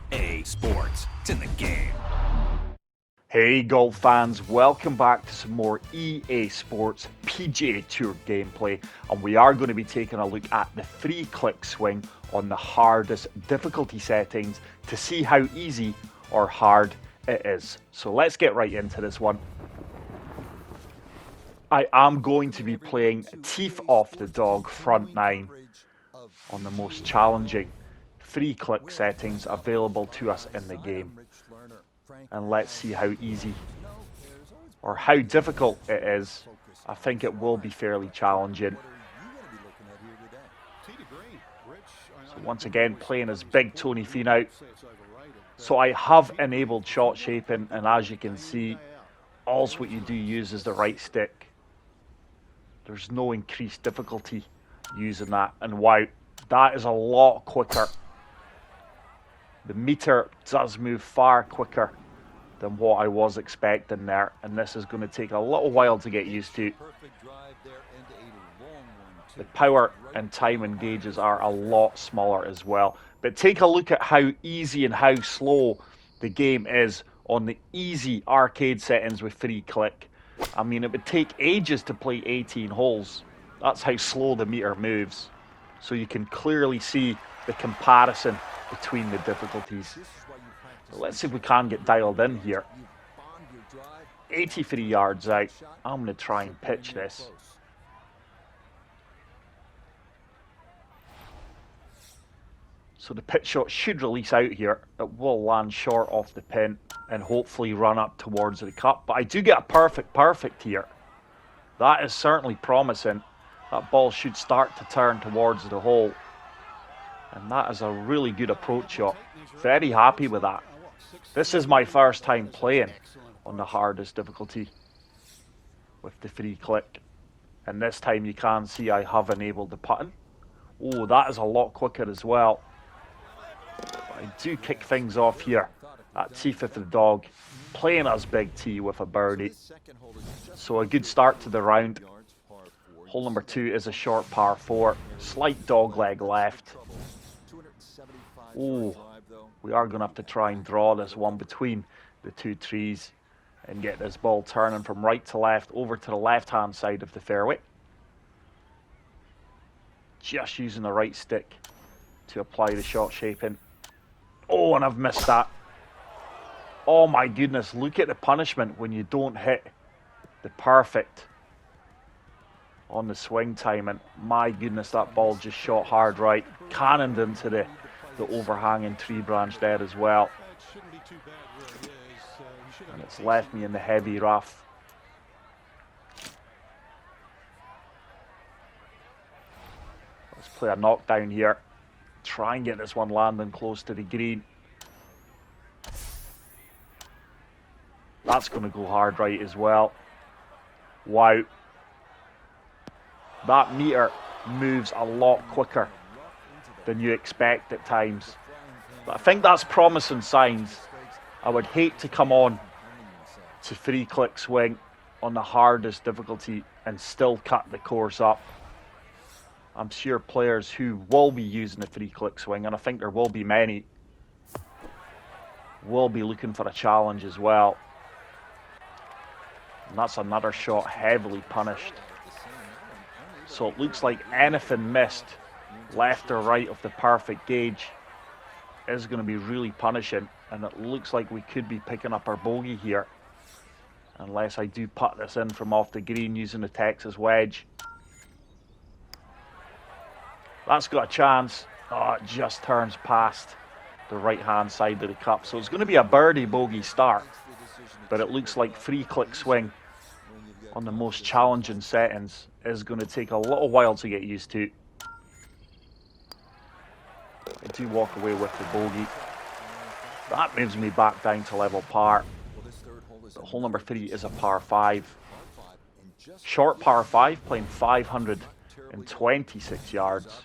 PGA Sports. It's in the game. Hey golf fans, welcome back to some more EA Sports PGA Tour gameplay, and we are going to be taking a look at the free click swing on the hardest difficulty settings to see how easy or hard it is. So let's get right into this one. I am going to be playing Teeth Off the Dog front 9 on the most challenging free click settings available to us in the game. And let's see how easy or how difficult it is. I think it will be fairly challenging. So once again, playing as Big Tony Finau. So I have enabled shot shaping, and as you can see, all what you do use is the right stick. There's no increased difficulty using that, and wow, that is a lot quicker. The meter does move far quicker than what I was expecting there, and this is going to take a little while to get used to. The power and timing gauges are a lot smaller as well, but take a look at how easy and how slow the game is on the easy arcade settings with free click. I mean, it would take ages to play 18 holes. That's how slow the meter moves. So you can clearly see the comparison between the difficulties. So let's see if we can get dialed in here. 83 yards out. I'm going to try and pitch this. So the pitch shot should release out here. It will land short off the pin and hopefully run up towards the cup. But I do get a perfect here. That is certainly promising. That ball should start to turn towards the hole. And that is a really good approach shot. Very happy with that. This is my first time playing on the hardest difficulty with the free click. And this time you can see I have enabled the putting. Oh, that is a lot quicker as well. But I do kick things off here at Teeth of the Dog, playing as Big T with a birdie. So a good start to the round. Hole number 2 is a short par 4, slight dog leg left. Oh, we are going to have to try and draw this one between the two trees and get this ball turning from right to left over to the left-hand side of the fairway. Just using the right stick to apply the shot shaping. Oh, and I've missed that. Oh my goodness, look at the punishment when you don't hit the perfect on the swing timing. My goodness, that ball just shot hard right. Cannoned into the overhanging tree branch there as well. And it's left me in the heavy rough. Let's play a knockdown here. Try and get this one landing close to the green. That's going to go hard right as well. Wow. That meter moves a lot quicker than you expect at times. But I think that's promising signs. I would hate to come on to free click swing on the hardest difficulty and still cut the course up. I'm sure players who will be using the free click swing, and I think there will be many, will be looking for a challenge as well. And that's another shot heavily punished. So it looks like anything missed left or right of the perfect gauge is going to be really punishing, and it looks like we could be picking up our bogey here unless I do putt this in from off the green using the Texas wedge. That's got a chance. Oh, it just turns past the right hand side of the cup, so it's going to be a birdie bogey start, but it looks like free click swing on the most challenging settings is going to take a little while to get used to. I do walk away with the bogey. That moves me back down to level par. So hole number 3 is a par 5. Short par 5, playing 526 yards.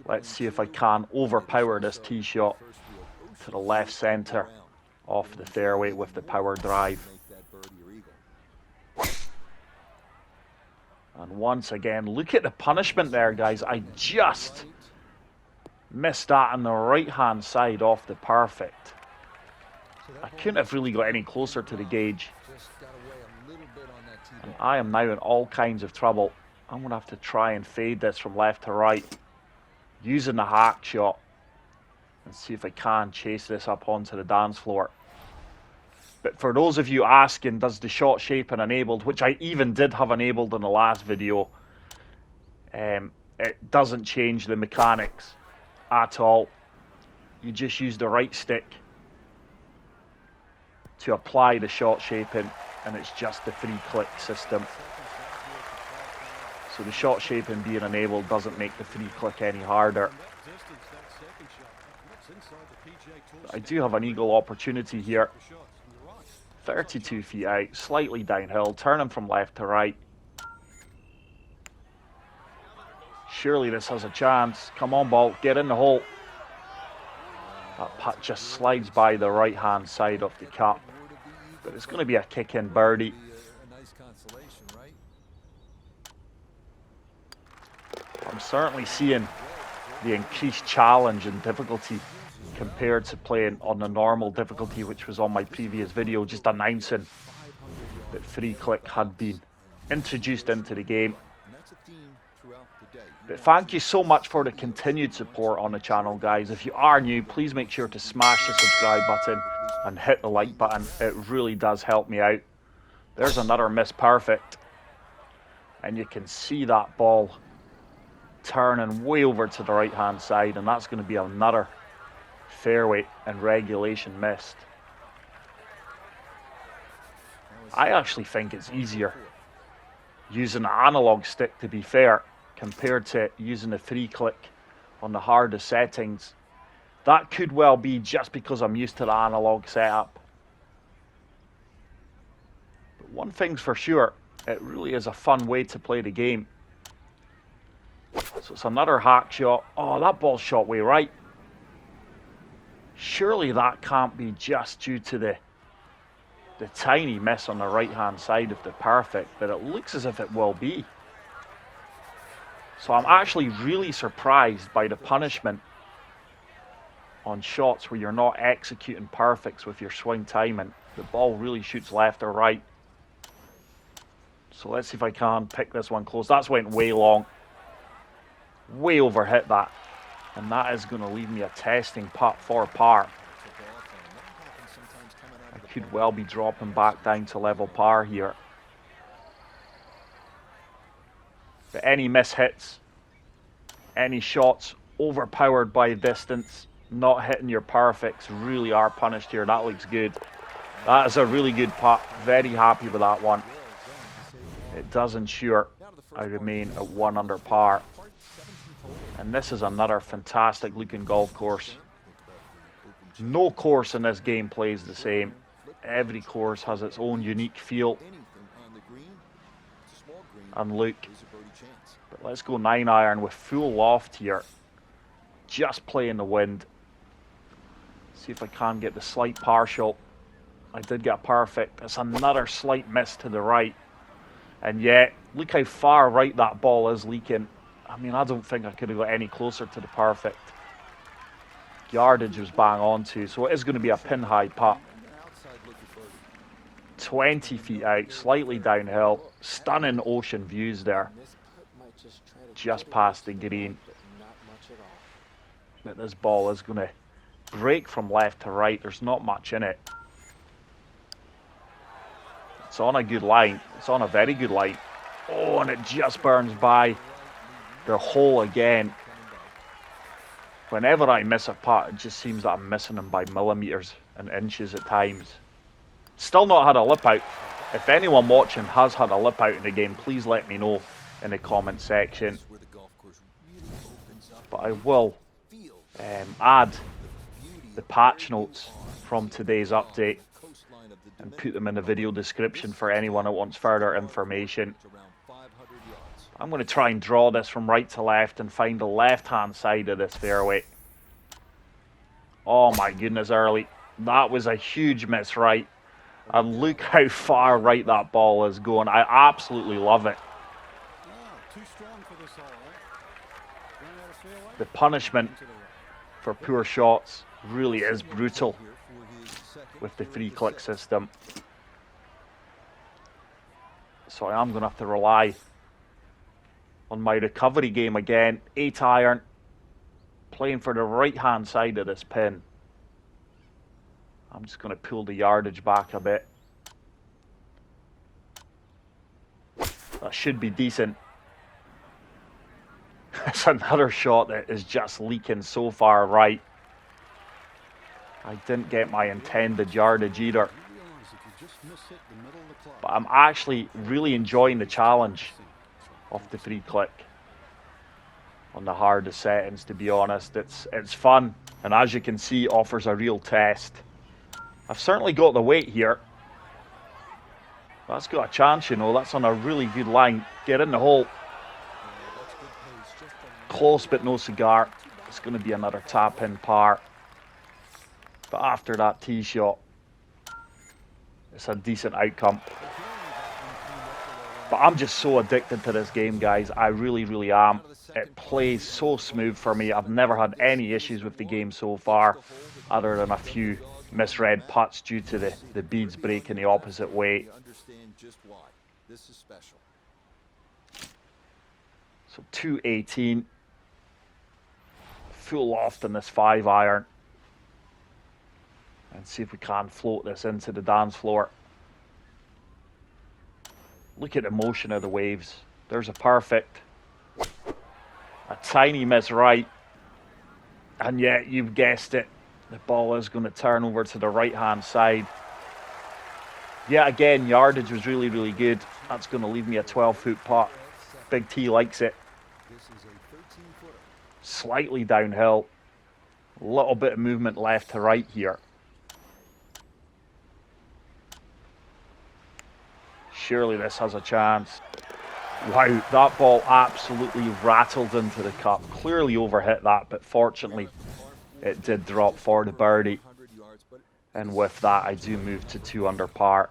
Let's see if I can overpower this tee shot to the left centre off the fairway with the power drive. And once again, look at the punishment there, guys. I just missed that on the right-hand side off the perfect. I couldn't have really got any closer to the gauge. And I am now in all kinds of trouble. I'm going to have to try and fade this from left to right, using the hack shot, and see if I can chase this up onto the dance floor. But for those of you asking, does the shot shaping enabled, which I even did have enabled in the last video, it doesn't change the mechanics at all. You just use the right stick to apply the shot shaping, and it's just the free click system. So the shot shaping being enabled doesn't make the free click any harder. But I do have an eagle opportunity here. 32 feet out, slightly downhill, turning from left to right. Surely this has a chance. Come on, ball, get in the hole. That putt just slides by the right-hand side of the cup. But it's going to be a kick-in birdie. I'm certainly seeing the increased challenge and difficulty compared to playing on the normal difficulty, which was on my previous video, just announcing that free click had been introduced into the game. But thank you so much for the continued support on the channel, guys. If you are new, please make sure to smash the subscribe button and hit the like button. It really does help me out. There's another miss perfect. And you can see that ball turning way over to the right hand side, and that's going to be another fairway and regulation missed. I actually think it's easier using an analog stick, to be fair, compared to using the free click on the hardest settings. That could well be just because I'm used to the analog setup. But one thing's for sure, it really is a fun way to play the game. So it's another hack shot. Oh, that ball shot way right. Surely that can't be just due to the tiny miss on the right hand side of the perfect, but it looks as if it will be. So I'm actually really surprised by the punishment on shots where you're not executing perfects with your swing timing. The ball really shoots left or right. So let's see if I can pick this one close. That's went way long. Way overhit that. And that is going to leave me a testing putt for par. I could well be dropping back down to level par here. But any mishits, any shots overpowered by distance, not hitting your perfects, really are punished here. That looks good. That is a really good putt. Very happy with that one. It does ensure I remain at 1 under par. And this is another fantastic looking golf course. No course in this game plays the same. Every course has its own unique feel and look. But let's go 9-iron with full loft here. Just playing the wind. See if I can get the slight partial. I did get a perfect. It's another slight miss to the right. And yet, look how far right that ball is leaking. I mean, I don't think I could have got any closer to the perfect. Yardage was bang on too, so it is going to be a pin high putt. 20 feet out, slightly downhill. Stunning ocean views there. Just past the green. But this ball is going to break from left to right. There's not much in it. It's on a good line. It's on a very good line. Oh, and it just burns by the hole again. Whenever I miss a putt, it just seems that I'm missing them by millimeters and inches at times. Still not had a lip out. If anyone watching has had a lip out in the game, please let me know in the comment section. But I will add the patch notes from today's update and put them in the video description for anyone that wants further information. I'm going to try and draw this from right to left and find the left-hand side of this fairway. Oh my goodness, early. That was a huge miss right. And look how far right that ball is going. I absolutely love it. The punishment for poor shots really is brutal. with the free click system. So I am going to have to rely on my recovery game again. 8 iron, playing for the right hand side of this pin. I'm just going to pull the yardage back a bit. That should be decent. It's another shot that is just leaking so far right. I didn't get my intended yardage either. But I'm actually really enjoying the challenge of the free click on the hardest settings, to be honest. It's fun, and as you can see, offers a real test. I've certainly got the weight here. That's got a chance, you know. That's on a really good line. Get in the hole. Close but no cigar. It's going to be another tap in par. But after that tee shot, it's a decent outcome. But I'm just so addicted to this game, guys. I really, really am. It plays so smooth for me. I've never had any issues with the game so far, other than a few misread putts due to the beads breaking the opposite way. So 218. Full loft in this 5 iron. And see if we can float this into the dance floor. Look at the motion of the waves. There's a perfect. A tiny miss right. And yet, you've guessed it. The ball is going to turn over to the right-hand side. Yeah, again, yardage was really, really good. That's going to leave me a 12-foot putt. Big T likes it. Slightly downhill. A little bit of movement left to right here. Surely this has a chance. Wow, that ball absolutely rattled into the cup. Clearly overhit that, but fortunately it did drop for the birdie. And with that, I do move to 2 under par.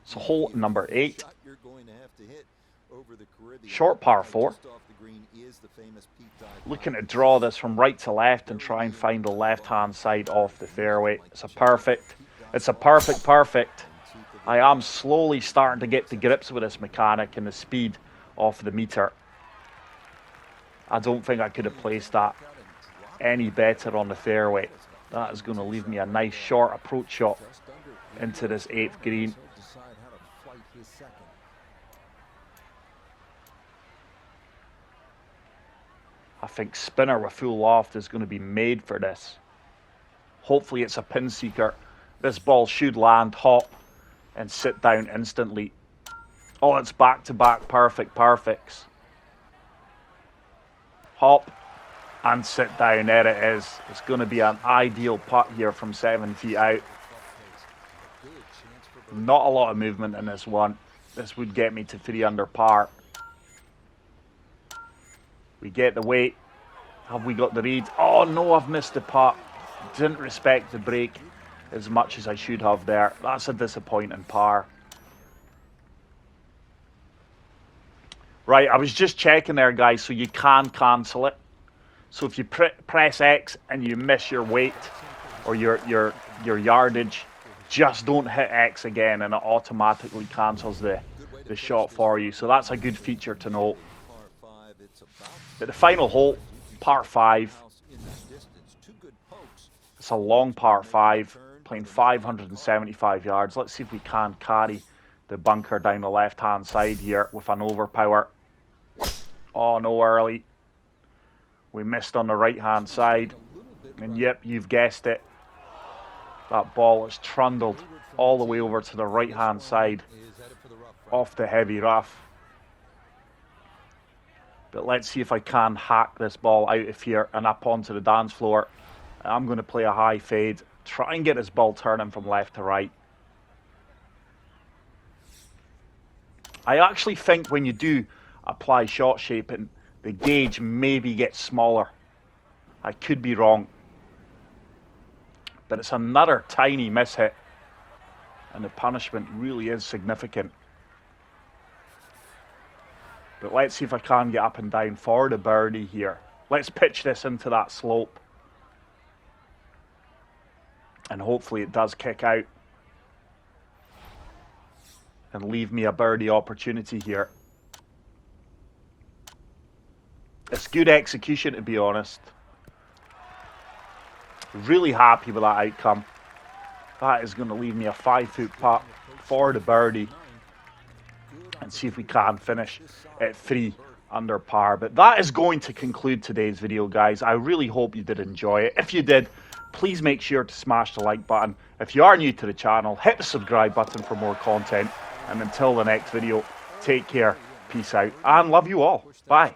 So hole number 8. Short par 4. Looking to draw this from right to left and try and find the left-hand side off the fairway. It's a perfect. It's a perfect. I am slowly starting to get to grips with this mechanic and the speed off the meter. I don't think I could have placed that any better on the fairway. That is going to leave me a nice short approach shot into this 8th green. I think spinner with full loft is going to be made for this. Hopefully it's a pin seeker. This ball should land, hop, and sit down instantly. Oh, it's back-to-back perfects. Hop and sit down. There it is. It's going to be an ideal putt here from 7 feet out. Not a lot of movement in this one. This would get me to 3 under par. We get the weight. Have we got the read? Oh no, I've missed the putt. Didn't respect the break as much as I should have there. That's a disappointing par. Right, I was just checking there, guys, so you can cancel it. So if you press X and you miss your weight or your yardage, just don't hit X again and it automatically cancels the shot for you. So that's a good feature to note. But the final hole, par 5. It's a long par 5, playing 575 yards. Let's see if we can carry the bunker down the left-hand side here with an overpower. Oh, no, early. We missed on the right-hand side. And yep, you've guessed it. That ball is trundled all the way over to the right-hand side off the heavy rough. But let's see if I can hack this ball out of here and up onto the dance floor. I'm going to play a high fade. Try and get this ball turning from left to right. I actually think when you do apply shot shaping, the gauge maybe gets smaller. I could be wrong. But it's another tiny mishit. And the punishment really is significant. But let's see if I can get up and down for the birdie here. Let's pitch this into that slope. And hopefully it does kick out and leave me a birdie opportunity here. It's good execution, to be honest. Really happy with that outcome. That is going to leave me a 5-foot putt for the birdie. And see if we can finish at 3 under par. But that is going to conclude today's video, guys. I really hope you did enjoy it. If you did, please make sure to smash the like button. If you are new to the channel, hit the subscribe button for more content. And until the next video, take care, peace out, and love you all. Bye.